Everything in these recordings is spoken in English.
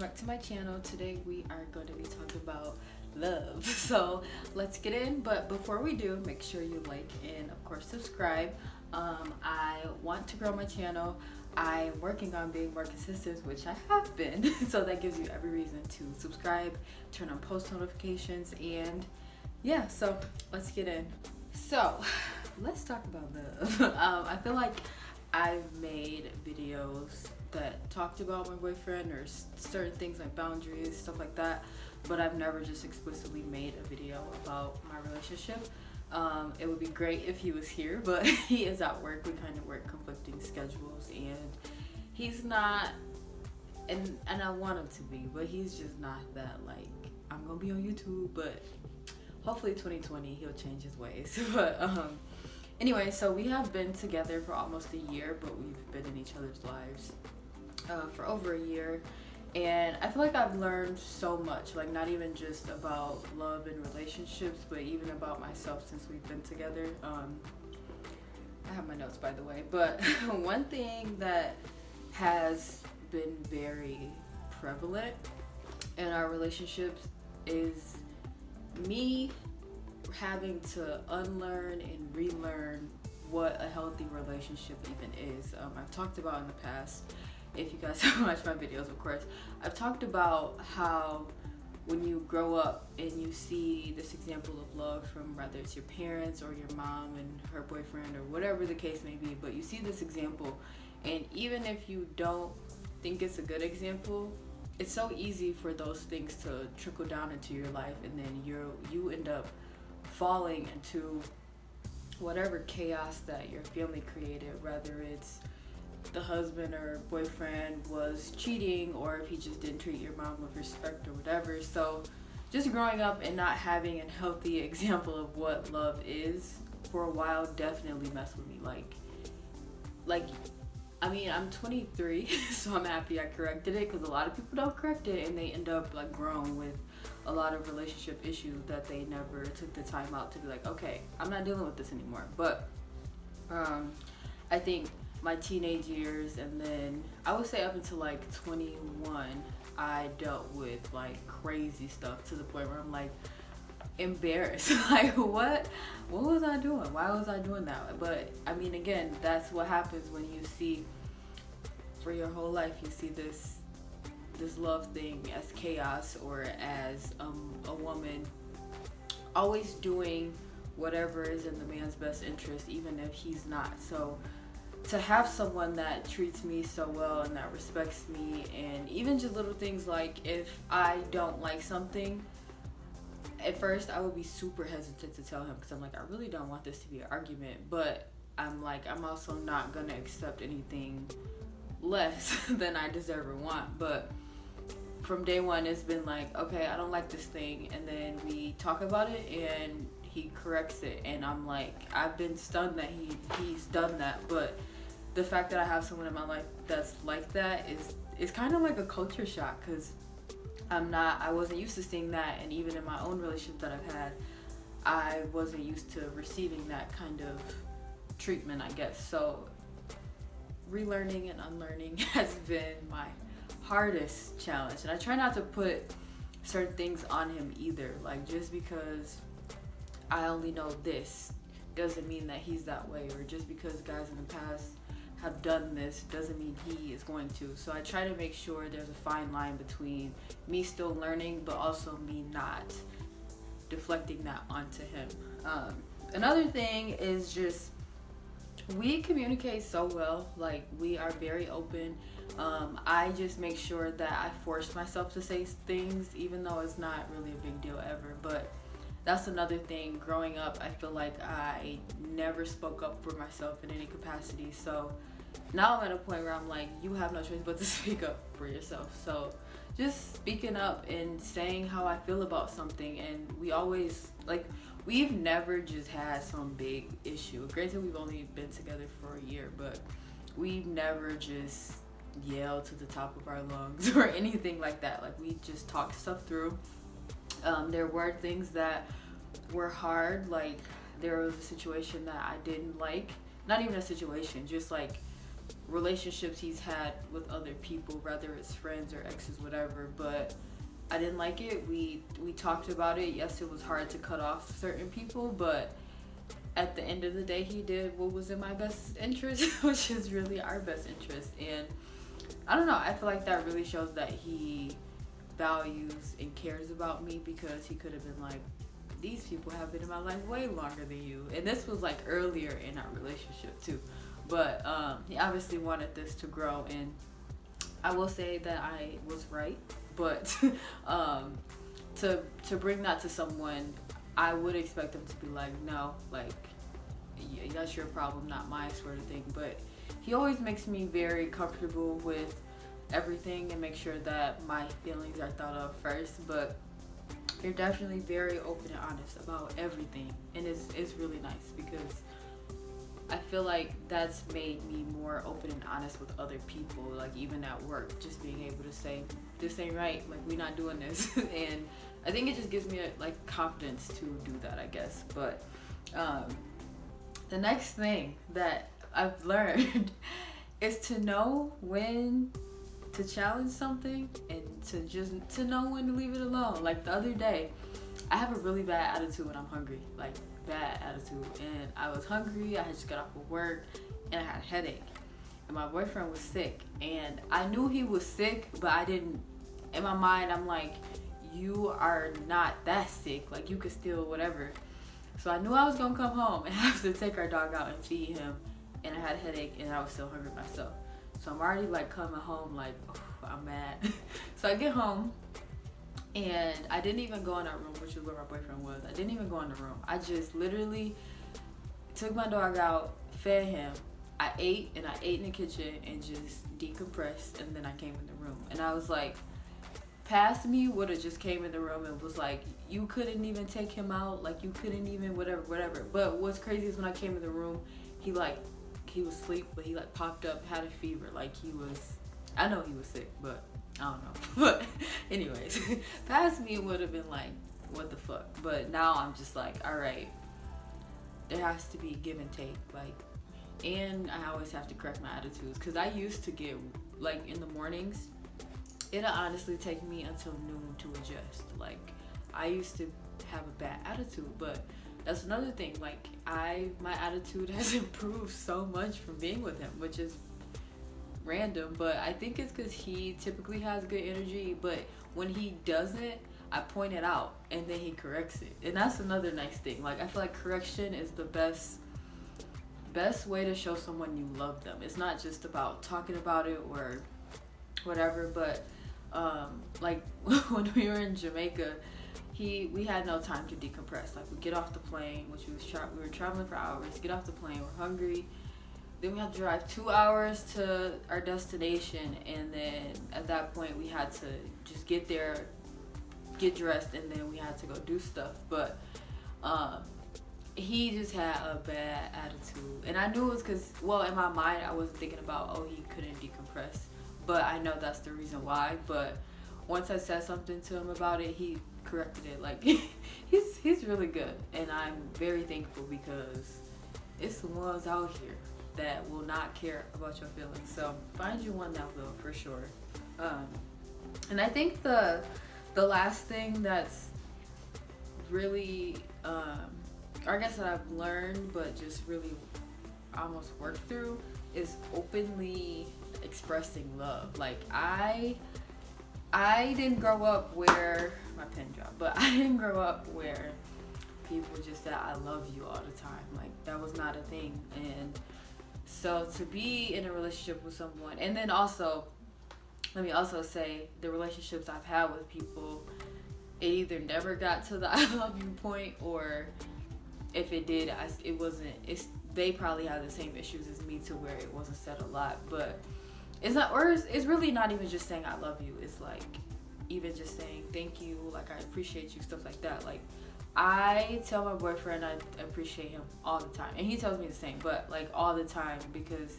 back to my channel. Today we are going to be talking about love. So let's get in, but before we do, make sure you like and of course subscribe. I want to grow my channel. I'm working on being more consistent, which I have been. So that gives you every reason to subscribe, turn on post notifications, and yeah, so let's get in. So let's talk about love. I feel like I've made videos that talked about my boyfriend or certain things like boundaries, stuff like that, but I've never just explicitly made a video about my relationship. It would be great if he was here, but he is at work. We kind of work conflicting schedules, and he's not, and I want him to be, but he's just not that, like, I'm gonna be on YouTube, but hopefully 2020 he'll change his ways. But anyway, so we have been together for almost a year, but we've been in each other's lives for over a year, and I feel like I've learned so much, like not even just about love and relationships, but even about myself since we've been together. I have my notes, by the way, but one thing that has been very prevalent in our relationships is me having to unlearn and relearn what a healthy relationship even is. I've talked about in the past, if you guys have watched my videos, of course, I've talked about how when you grow up and you see this example of love from whether it's your parents or your mom and her boyfriend or whatever the case may be, but you see this example, and even if you don't think it's a good example, it's so easy for those things to trickle down into your life, and then you end up falling into whatever chaos that your family created, whether it's the husband or boyfriend was cheating, or if he just didn't treat your mom with respect or whatever. So just growing up and not having a healthy example of what love is for a while definitely messed with me. Like I mean, I'm 23, so I'm happy I corrected it, because a lot of people don't correct it and they end up like grown with a lot of relationship issues that they never took the time out to be like, okay, I'm not dealing with this anymore. But I think my teenage years, and then I would say up until like 21, I dealt with like crazy stuff to the point where I'm like embarrassed. Like, what was I doing? Why was I doing that? But I mean, again, that's what happens when you see, for your whole life, you see this love thing as chaos, or as a woman always doing whatever is in the man's best interest, even if he's not. So to have someone that treats me so well and that respects me, and even just little things like if I don't like something, at first I would be super hesitant to tell him, because I'm like, I really don't want this to be an argument, but I'm like, I'm also not gonna accept anything less than I deserve or want. But from day one, it's been like, okay, I don't like this thing, and then we talk about it and he corrects it, and I'm like, I've been stunned that he's done that. But the fact that I have someone in my life that's like that is kind of like a culture shock, because I wasn't used to seeing that, and even in my own relationship that I've had, I wasn't used to receiving that kind of treatment, I guess. So relearning and unlearning has been my hardest challenge, and I try not to put certain things on him either. Like, just because I only know this doesn't mean that he's that way, or just because guys in the past have done this doesn't mean he is going to. So I try to make sure there's a fine line between me still learning, but also me not deflecting that onto him. Another thing is just, we communicate so well. Like, we are very open. I just make sure that I force myself to say things, even though it's not really a big deal ever. But that's another thing. Growing up, I feel like I never spoke up for myself in any capacity. So now I'm at a point where I'm like, you have no choice but to speak up for yourself. So just speaking up and saying how I feel about something. And we always, like, we've never just had some big issue. Granted, we've only been together for a year, but we've never just yelled to the top of our lungs or anything like that. Like, we just talked stuff through. There were things that were hard. Like, there was a situation that I didn't like. Not even a situation, just like relationships he's had with other people, whether it's friends or exes, whatever. But I didn't like it. We talked about it. Yes, it was hard to cut off certain people, but at the end of the day, he did what was in my best interest, which is really our best interest. And I don't know, I feel like that really shows that he values and cares about me, because he could have been like, these people have been in my life way longer than you. And this was like earlier in our relationship too. But he obviously wanted this to grow, and I will say that I was right. But to bring that to someone, I would expect them to be like, no, like, yeah, that's your problem, not mine, sort of thing. But he always makes me very comfortable with everything and make sure that my feelings are thought of first. But you're definitely very open and honest about everything, and it's really nice, because I feel like that's made me more open and honest with other people, like even at work, just being able to say, this ain't right, like we not doing this. And I think it just gives me like confidence to do that, I guess. But the next thing that I've learned is to know when to challenge something, and to know when to leave it alone. Like the other day, I have a really bad attitude when I'm hungry, like bad attitude. And I was hungry, I had just got off of work, and I had a headache. And my boyfriend was sick, and I knew he was sick, but I didn't, in my mind, I'm like, you are not that sick, like you could still whatever. So I knew I was gonna come home and have to take our dog out and feed him, and I had a headache, and I was still hungry myself. So I'm already like coming home like, oh, I'm mad. So I get home, and I didn't even go in our room, which is where my boyfriend was. I didn't even go in the room. I just literally took my dog out, fed him. I ate in the kitchen and just decompressed, and then I came in the room. And I was like, past me would have just came in the room and was like, you couldn't even take him out, like you couldn't even whatever. But what's crazy is when I came in the room, he was asleep, but he like popped up, had a fever, like I know he was sick, but I don't know. But anyways, past me would have been like, what the fuck. But now I'm just like, all right, there has to be give and take, like, and I always have to correct my attitudes, because I used to get, like, in the mornings, it'll honestly take me until noon to adjust. Like, I used to have a bad attitude, but that's another thing. Like, my attitude has improved so much from being with him, which is random, but I think it's because he typically has good energy, but when he doesn't, I point it out, and then he corrects it. And that's another nice thing. Like, I feel like correction is the best way to show someone you love them. It's not just about talking about it or whatever, but like when we were in Jamaica, we had no time to decompress. Like, we get off the plane, which we were traveling for hours, get off the plane, we're hungry, then we had to drive 2 hours to our destination, and then at that point we had to just get there, get dressed, and then we had to go do stuff. But he just had a bad attitude, and I knew it was because, well, in my mind I wasn't thinking about, oh, he couldn't decompress, but I know that's the reason why. But once I said something to him about it, he corrected it. Like, he's really good, and I'm very thankful, because it's the ones out here that will not care about your feelings. So find you one that will, for sure. And I think the last thing that's really I guess that I've learned, but just really almost worked through, is openly expressing love. Like, I didn't grow up where my pen dropped, but I didn't grow up where people just said I love you all the time. Like, that was not a thing. And so to be in a relationship with someone, and then also, let me also say, the relationships I've had with people, it either never got to the I love you point, or if it did, they probably have the same issues as me, to where it wasn't said a lot. But it's really not even just saying I love you. It's like even just saying thank you, like I appreciate you, stuff like that. Like, I tell my boyfriend I appreciate him all the time, and he tells me the same, but like all the time, because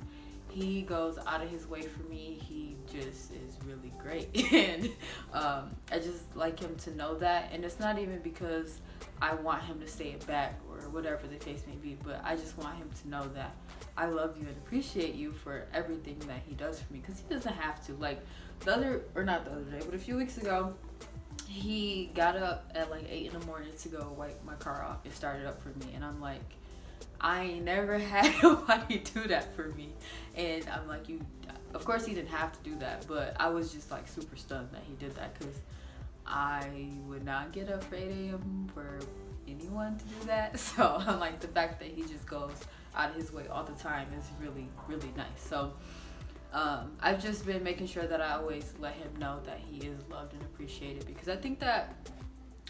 he goes out of his way for me. He just is really great. And I just like him to know that. And it's not even because I want him to say it back or whatever the case may be. But I just want him to know that I love you and appreciate you for everything that he does for me, because he doesn't have to. Like not the other day, but a few weeks ago, he got up at like 8 in the morning to go wipe my car off and start it up for me. And I'm like, I ain't never had nobody do that for me. And I'm like, of course he didn't have to do that, but I was just like super stunned that he did that, because I would not get up for 8 a.m. for anyone to do that. So I'm like, the fact that he just goes out of his way all the time is really, really nice. So I've just been making sure that I always let him know that he is loved and appreciated, because I think that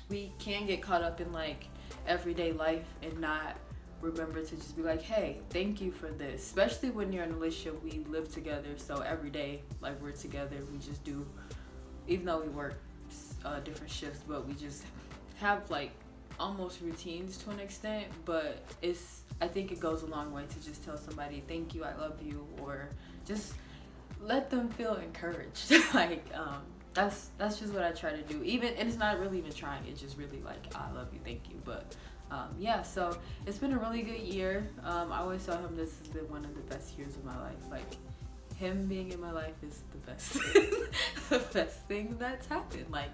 we can get caught up in like everyday life and not remember to just be like, hey, thank you for this. Especially when you're in a relationship, we live together, so every day, like, we're together. We just do, even though we work different shifts, but we just have like almost routines to an extent. But I think it goes a long way to just tell somebody thank you, I love you, or just let them feel encouraged. Like that's just what I try to do. And it's not really even trying, it's just really like, I love you, thank you. But yeah, so it's been a really good year. I always tell him this has been one of the best years of my life. Like, him being in my life is the best the best thing that's happened. Like,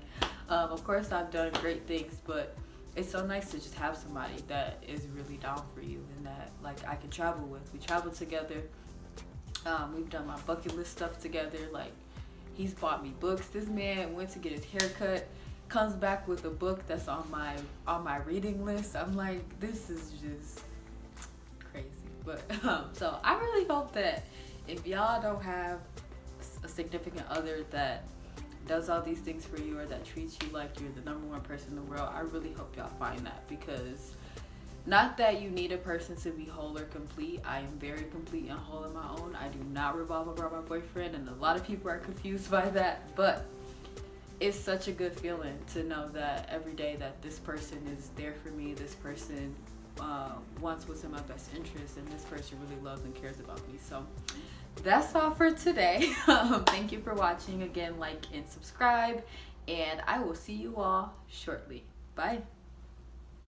of course I've done great things, but it's so nice to just have somebody that is really down for you and that like I can travel with. We travel together. We've done my bucket list stuff together. Like, he's bought me books. This man went to get his hair cut, comes back with a book that's on my reading list. I'm like, this is just crazy. But so I really hope that if y'all don't have a significant other that does all these things for you, or that treats you like you're the number one person in the world, I really hope y'all find that. Because not that you need a person to be whole or complete. I am very complete and whole on my own. I do not revolve around my boyfriend, and a lot of people are confused by that. But it's such a good feeling to know that every day that this person is there for me, this person wants what's in my best interest, and this person really loves and cares about me. So that's all for today. Thank you for watching. Again, like and subscribe, and I will see you all shortly. Bye.